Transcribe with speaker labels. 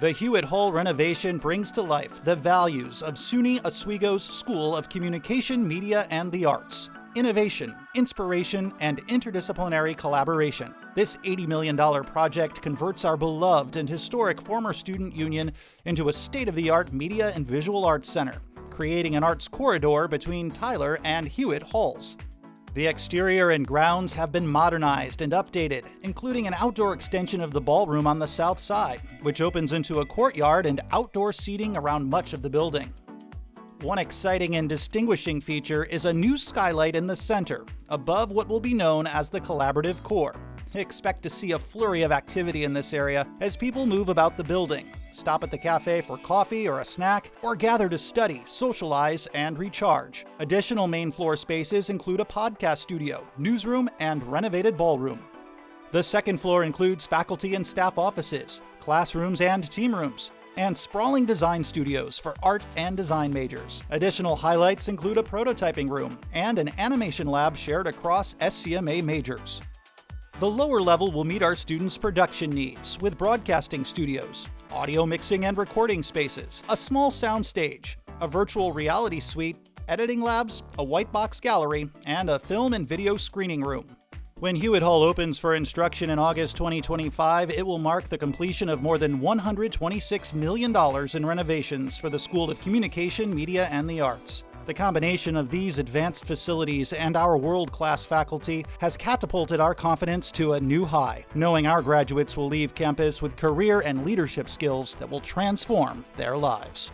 Speaker 1: The Hewitt Hall renovation brings to life the values of SUNY Oswego's School of Communication, Media, and the Arts: innovation, inspiration, and interdisciplinary collaboration. This $80 million project converts our beloved and historic former student union into a state-of-the-art media and visual arts center, creating an arts corridor between Tyler and Hewitt Halls. The exterior and grounds have been modernized and updated, including an outdoor extension of the ballroom on the south side, which opens into a courtyard and outdoor seating around much of the building. One exciting and distinguishing feature is a new skylight in the center, above what will be known as the collaborative core. Expect to see a flurry of activity in this area as people move about the building, stop at the café for coffee or a snack, or gather to study, socialize, and recharge. Additional main floor spaces include a podcast studio, newsroom, and renovated ballroom. The second floor includes faculty and staff offices, classrooms and team rooms, and sprawling design studios for art and design majors. Additional highlights include a prototyping room and an animation lab shared across SCMA majors. The lower level will meet our students' production needs with broadcasting studios, audio mixing and recording spaces, a small sound stage, a virtual reality suite, editing labs, a white box gallery, and a film and video screening room. When Hewitt Hall opens for instruction in August 2025, it will mark the completion of more than $126 million in renovations for the School of Communication, Media, and the Arts. The combination of these advanced facilities and our world-class faculty has catapulted our confidence to a new high, knowing our graduates will leave campus with career and leadership skills that will transform their lives.